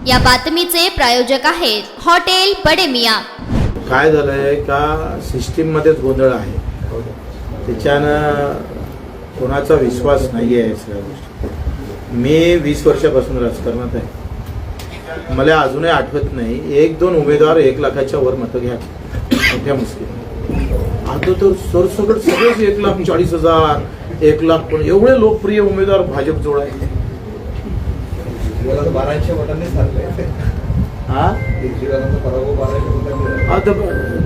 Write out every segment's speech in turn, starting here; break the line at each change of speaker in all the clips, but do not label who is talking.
या बातमीचे प्रायोजक आहेत हॉटेल बडे मियां।
काय झालंय का सिस्टीम मध्येच गोंधळ आहे, त्याच्यानं कोणाचा विश्वास नाही आहे सगळ्या गोष्टी। मी 20 वर्षापासून राजकारणात आहे, मला अजूनही आठवत नाही 1-2 उमेदवार 1 लाखाच्या वर मतं घ्या मोठ्या मुश्किल। आता तर सरसकट सगळेच 1,40,000 1 लाख, पण एवढे लोकप्रिय उमेदवार भाजप जोड आहे। आता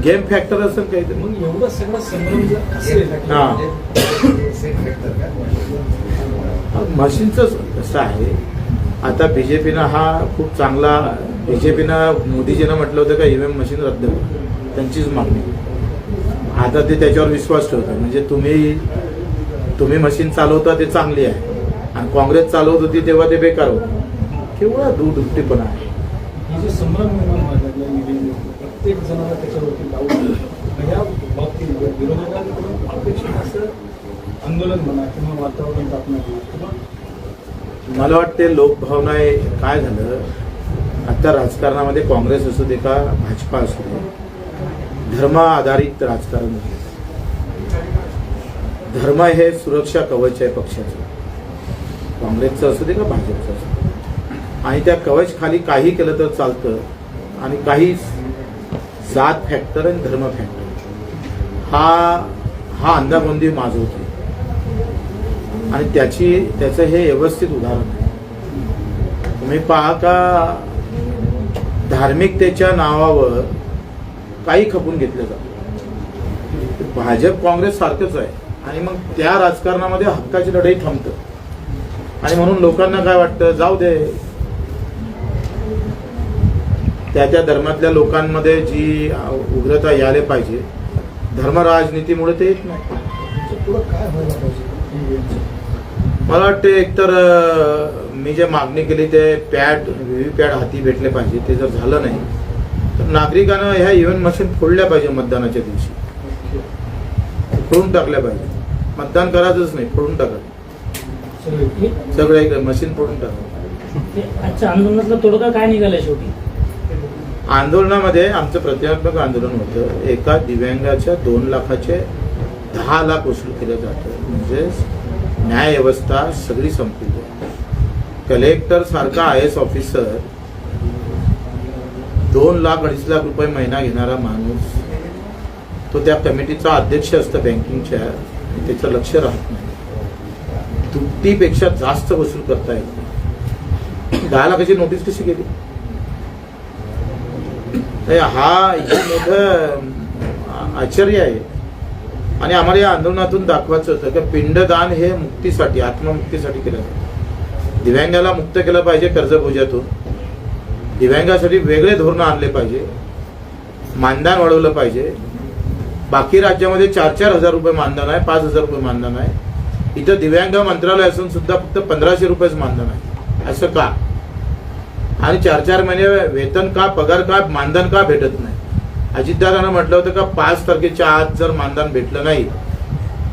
गेम फॅक्टर असेल काहीतरी,
मग एवढं सगळं संभ्रम जर असेल
मशीनचं कसं आहे, आता बीजेपीनं हा खूप चांगला, बीजेपीनं मोदीजीनं म्हटलं होतं का ईव्हीएम मशीन रद्द करा, त्यांचीच मागणी। आता ते त्याच्यावर विश्वास ठेवतात, म्हणजे तुम्ही मशीन चालवता ते चांगली आहे आणि काँग्रेस चालवत होती तेव्हा ते बेकार होतं। केवढा दुपटीपणा आहे।
ही जी संभ्रम निर्माण व्हायला प्रत्येक जणाला त्याच्यावरती डाऊट, या बाबतीत विरोधकांकडून अपेक्षित असं आंदोलन म्हणा किंवा वातावरण तापणं किंवा
मला वाटते लोकभावना आहे। काय झालं आता राजकारणामध्ये, काँग्रेस असू दे का भाजपा असू दे, धर्म आधारित राजकारण आहे। धर्म हे सुरक्षा कवच आहे पक्षाचं, काँग्रेसचं असू दे का भाजपचं असू दे, आणि त्या कवच खाली काही केलं तर चालतं आणि काही जात फॅक्टर आणि धर्म फॅक्टर हा अंदागोंदी माजवतो आणि त्याचं हे व्यवस्थित उदाहरण आहे। तुम्ही पहा का धार्मिकतेच्या नावावर काही खपून घेतलं जातं। भाजप काँग्रेस सारखंच आहे आणि मग त्या राजकारणामध्ये हक्काची लढाई थांबतं आणि म्हणून लोकांना काय वाटतं, जाऊ दे, त्या धर्मातल्या लोकांमध्ये जी उग्रता यायला पाहिजे, धर्म राजनीतीमुळे ते येत नाही।
पुढं काय व्हायला पाहिजे?
मला वाटते एकतर मी जे मागणी केली ते व्हीव्हीपॅट हाती भेटले पाहिजे, ते जर झालं नाही तर नागरिकांना ह्या इव्हीएम मशीन फोडल्या पाहिजे, मतदानाच्या दिवशी फोडून टाकल्या पाहिजे। मतदान करायचंच नाही, फोडून टाकायचं सगळं, एक मशीन फोडून टाकायचं।
अच्छा, आंदोलनातला तोडगा काय निघाला शेवटी?
आंदोलनामध्ये आमचं प्रतिकात्मक आंदोलन होतं। एका दिव्यांगाच्या 2 लाखाचे 10 लाख वसूल केलं जातं, म्हणजे न्याय व्यवस्था सगळी संपली आहे। कलेक्टर सारखा IAS ऑफिसर 2 लाख 2.5 लाख रुपये महिना घेणारा माणूस, तो त्या कमिटीचा अध्यक्ष असतं बँकिंगच्या, त्याचं लक्ष राहत नाही। दुपटीपेक्षा जास्त वसूल करता येत। 10 लाखाची नोटीस कशी गेली? हा मोठं आश्चर्य आहे आणि आम्हाला या आंदोलनातून दाखवायचं होतं की पिंडदान हे मुक्तीसाठी, आत्ममुक्तीसाठी केलं जातं। दिव्यांगाला मुक्त केलं पाहिजे कर्जबोजातून, दिव्यांगासाठी वेगळे धोरण आणले पाहिजे, मानधन वाढवलं पाहिजे। बाकी राज्यामध्ये 4-4 हजार रुपये मानधन आहे, 5,000 रुपये मानधन आहे, इथं दिव्यांग मंत्रालय असून सुद्धा फक्त 1,500 रुपयेच मानधन आहे। असं का? आणि 4-4 महिने वेतन का, पगार का, मानधन का भेटत नाही? अजितदादांना म्हटलं होतं का 5 तारखेच्या आत जर मानधन भेटलं नाही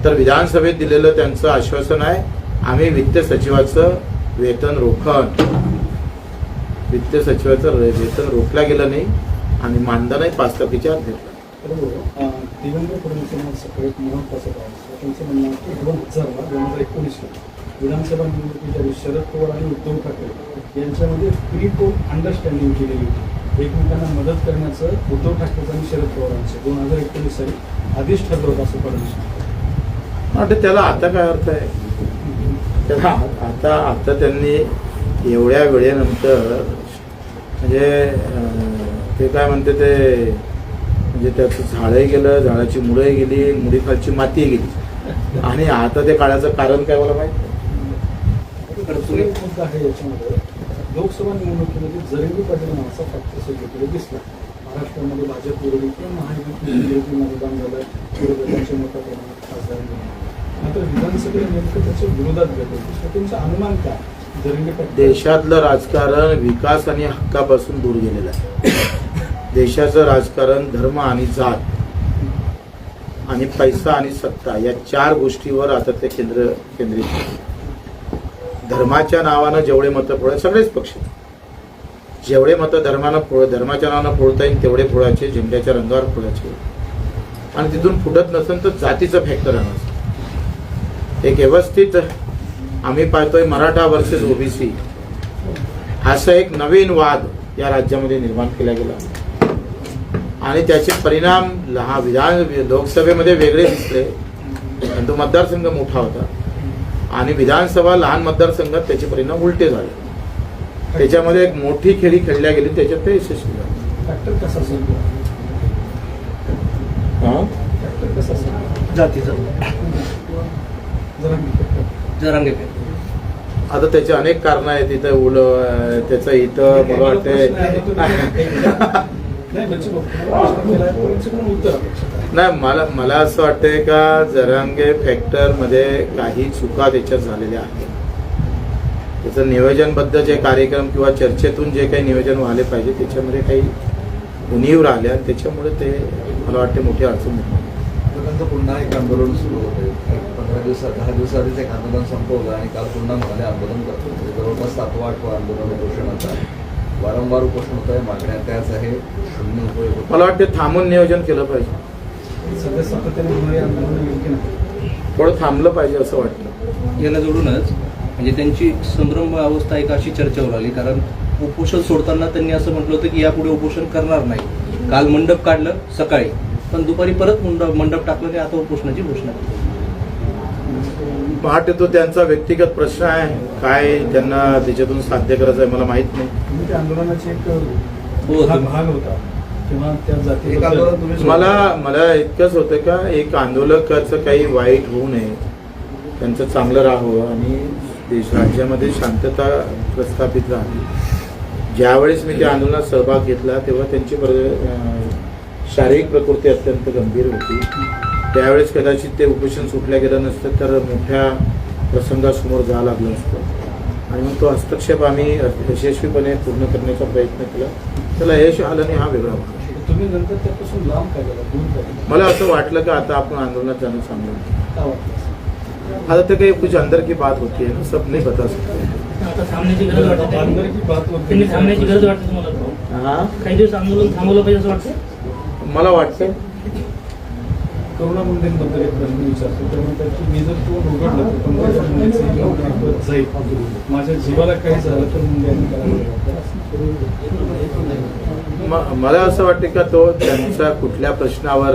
तर विधानसभेत दिलेलं त्यांचं आश्वासन आहे, आम्ही वित्त सचिवाचं वेतन रोखन। वित्त सचिवाचं वेतन रोखलं गेलं नाही आणि मानधनही 5 तारखेच्या आत भेटलं।
दिव्यांग कर्मचाऱ्यांना सगळ्यात महत्त्वाचं काय, त्यांचं म्हणणं आहे की 2019 विधानसभा निवडणुकीच्या शरद पवार आणि उद्धव ठाकरे यांच्यामध्ये प्री पोल अंडरस्टँडिंग केलेली होती, एकमेकांना मदत करण्याचं उद्धव ठाकरे आणि शरद पवारांचे 2019 साली आधीच ठरलं होतं असं फडणवीस
वाटतं। त्याला आता काय अर्थ आहे? त्याला आता त्यांनी एवढ्या वेळेनंतर म्हणजे ते काय म्हणते ते, म्हणजे त्याचं झाडही गेलं, झाडाची मुळंही गेली, मुळीखालची मातीही गेली आणि आता ते काळाचं कारण काय मला माहिती नाही।
मुद्दा आहे याच्यामध्ये, लोकसभा निवडणुकीमध्ये जरंगी पाटील नावाचा फॅक्टर सगळीकडे दिसला। महाराष्ट्रामध्ये भाजप विरोधी किंवा महायुती मतदान झालं, विरोधकांच्या मोठ्या प्रमाणात खासदार झाले, मात्र विधानसभेला नेमकं त्याच्या विरोधात गेलं। तुमचा अनुमान काय? जरंगी पाटील
देशातलं राजकारण विकास आणि हक्कापासून दूर गेलेलं आहे। देशाचं राजकारण धर्म आणि जात आणि पैसा आणि सत्ता या 4 गोष्टीवर आता ते केंद्रित आहे। धर्माच्या नावानं जेवढे मतं पडले सगळेच पक्ष, जेवढे मतं धर्माच्या नावानं फोडता येईल तेवढे फोडायचे, झेंड्याच्या रंगावर फोडायचे. आणि तिथून फुटत नसेल तर जातीचं फॅक्टर आणायचं. एक व्यवस्थित आम्ही पाहतोय मराठा वर्सेस ओबीसी असा एक नवीन वाद या राज्यामध्ये निर्माण केला गेला आणि त्याचे परिणाम लोकसभेमध्ये वेगळे दिसले, पण तो मतदारसंघ मोठा होता आणि विधानसभा लहान मतदारसंघात त्याचे परिणाम उलटे झाले. त्याच्यामध्ये एक मोठी खेळी खेळल्या गेली, त्याच्यात ते यशस्वी झाले.
फॅक्टर कसा असेल? फॅक्टर कसा असेल?
जातीचं जरांगे
आता त्याचे अनेक कारण आहेत. इथं त्याचं इथं मला वाटतंय नाही मला असं वाटतंय का जरांगे फॅक्टर मध्ये काही चुका त्याच्यात झालेल्या आहेत. त्याचं नियोजनबद्ध जे कार्यक्रम किंवा चर्चेतून जे काही नियोजन व्हायला पाहिजे त्याच्यामध्ये काही उणीव राहिल्या आणि त्याच्यामुळे ते मला वाटते मोठी अडचण निर्माण.
पुन्हा एक आंदोलन सुरू होते. 10 दिवसाआधीच एक आंदोलन संपवलं आणि काल पुन्हा म्हणाले आंदोलन करतो. जवळपास 7वा 8वा आंदोलन उपोषणाचा वारंवार उपोषण होत आहे. मागण्या त्याच आहे, शून्य उपयोग.
मला वाटते थांबून नियोजन केलं पाहिजे, थोडं थांबलं पाहिजे असं वाटतं.
याला जोडूनच म्हणजे त्यांची संभ्रम अवस्था एक अशी चर्चेवर आली, कारण उपोषण सोडताना त्यांनी असं म्हटलं होतं की यापुढे उपोषण करणार नाही. काल मंडप काढलं सकाळी, पण दुपारी परत मंडप टाकलं आणि आता उपोषणाची घोषणा केली.
वाटते तो त्यांचा व्यक्तिगत प्रश्न आहे, काय त्यांना त्याच्यातून साध्य करायचं आहे मला माहित नाही.
आंदोलनाची एक
हो,
भाग होता किंवा त्या जाती
एक आंदोलन तुम्ही
मला इतकंच होतं का एक आंदोलकाचं काही वाईट होऊ नये, त्यांचं चांगलं राहावं आणि राज्यामध्ये शांतता प्रस्थापित राहावी. ज्यावेळेस मी त्या आंदोलनात सहभाग घेतला तेव्हा त्यांची शारीरिक प्रकृती अत्यंत गंभीर होती. त्यावेळेस कदाचित ते उपोषण सुटल्या गेलं नसतं तर मोठ्या प्रसंगासमोर जावं लागलं असतं आणि मग तो हस्तक्षेप आम्ही यशस्वीपणे पूर्ण करण्याचा प्रयत्न केला. त्याला यश आलं नाही हा वेगळा भाग.
तुम्ही नंतर त्यापासून लांब काय झाला, दूर काय झाला?
मला असं वाटलं की आता आपण आंदोलनात जाणं चांगलं नाही.
काय वाटतं?
आता तर काही कुछ अंदर की बात होती है ना, सब नहीं बता सकते.
आता थांबण्याची गरज वाटते
अंदर की बात होती.
त्यांनी थांबण्याची गरज वाटते तुम्हाला?
हा
काही दिवस आंदोलन थांबवलं पाहिजे असं वाटतं?
मला वाटतं
करुणा मुंडेंबद्दल एक प्रश्न विचारतो. तर म्हणतात की मी जर तो उघडलं तर पंकजा मुंडेंचं योगदान जाईल, माझ्या जीवाला काही झालं तर मुंडे यांनी करायला.
मला असं वाटतं का तो त्यांचा कुठल्या प्रश्नावर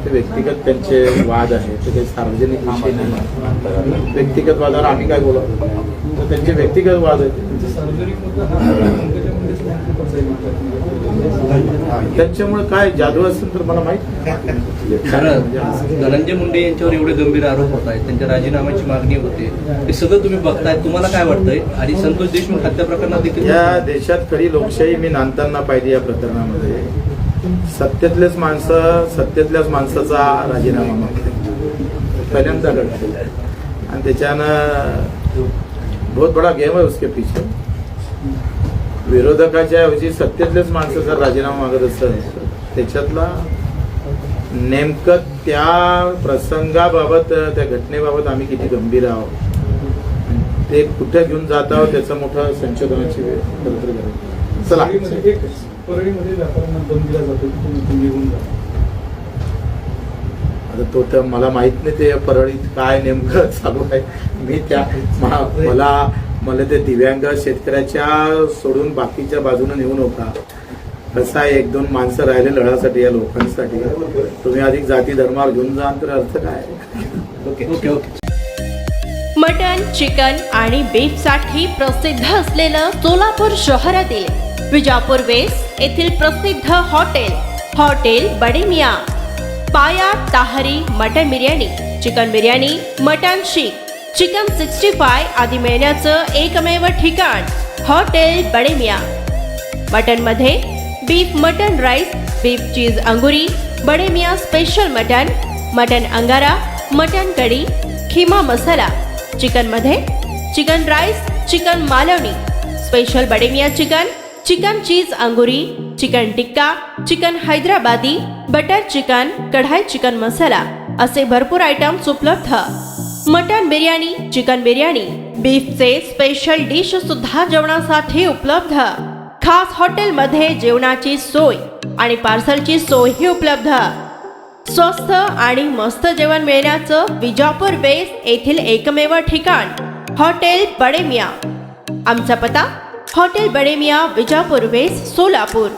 ते व्यक्तिगत त्यांचे वाद आहेत ते काही सार्वजनिक विषय नाही. व्यक्तिगत वादावर आम्ही काय बोलावं, तर त्यांचे व्यक्तिगत वाद आहेत.
त्यांचं सार्वजनिक मुद्दा हा पंकजा मुंडेचं मंत्रिपद जाईल म्हणतात.
त्याच्यामुळे काय जादू असेल तर मला माहित नाही.
धनंजय मुंडे यांच्यावर एवढे गंभीर आरोप होत आहेत, त्यांच्या राजीनाम्याची मागणी होते, हे सगळं तुम्ही बघताय, तुम्हाला काय वाटतंय? आणि संतोष देशमुख हत्या प्रकरणात देखील
या देशात खरी लोकशाही मी नांदताना पाहिली. या प्रकरणामध्ये सत्तेतल्याच माणसाचा राजीनामा मागते पहिल्यांदा घडते आणि त्याच्यानं बहुत बडा गेम आहे उसके पीछे. विरोधकाच्या ऐवजी सत्तेतल्याच माणसाचा राजीनामा मागत असतं. त्याच्यातला नेमकं त्या प्रसंगाबाबत त्या घटनेबाबत आम्ही किती गंभीर आहोत, ते कुठे घेऊन जात आहोत त्याचं मोठं संशोधनाची वेळ खरं चला.
परळीमध्ये व्यापाऱ्यांना दम दिला जातो की तुम्ही निघून जा.
आता तो तर मला माहित नाही ते परळीत काय नेमकं चालू आहे. मी त्या मला ते दिव्यांग शेतकऱ्याच्या सोडून बाकीच्या बाजूने नेऊ नका. कसं आहे, 1-2 माणसं राहिले लढासाठी या लोकांसाठी. तुम्ही अधिक जाती धर्मावर घेऊन जा तर अर्थ काय.
ओके.
मटन, चिकन आणि बीफ साठी प्रसिद्ध असलेलं सोलापूर शहरातील विजापूर वेस्ट येथील प्रसिद्ध हॉटेल बडेमिया. पाया ताहरी mutton biryani, chicken biryani, mutton seekh, chicken 65 आदी मिळण्याचं एकमेव ठिकाण हॉटेल बडेमिया. मटन मध्ये beef mutton rice, beef cheese अंगुरी, बडेमिया स्पेशल मटन अंगारा, मटन कढी, खिमा मसाला. चिकन मध्ये chicken rice, chicken Malvani, special Bademiya chicken cheese अंगुरी, chicken tikka, chicken Hyderabadi, butter chicken, kadai chicken masala असे भरपूर आयटम्स उपलब्ध. मटन बिर्याणी, चिकन बिर्याणी, बीफचे स्पेशल डिश सुद्धा जेवणासाठी उपलब्ध. खास हॉटेलमध्ये जेवणाची सोय आणि पार्सलची सोयही उपलब्ध. स्वस्त आणि मस्त जेवण मिळण्याचं विजापूर वेस्ट येथील एकमेव ठिकाण हॉटेल बडे मियां. आमचा पत्ता हॉटेल बडे मियां, विजापूर वेस्ट, सोलापूर.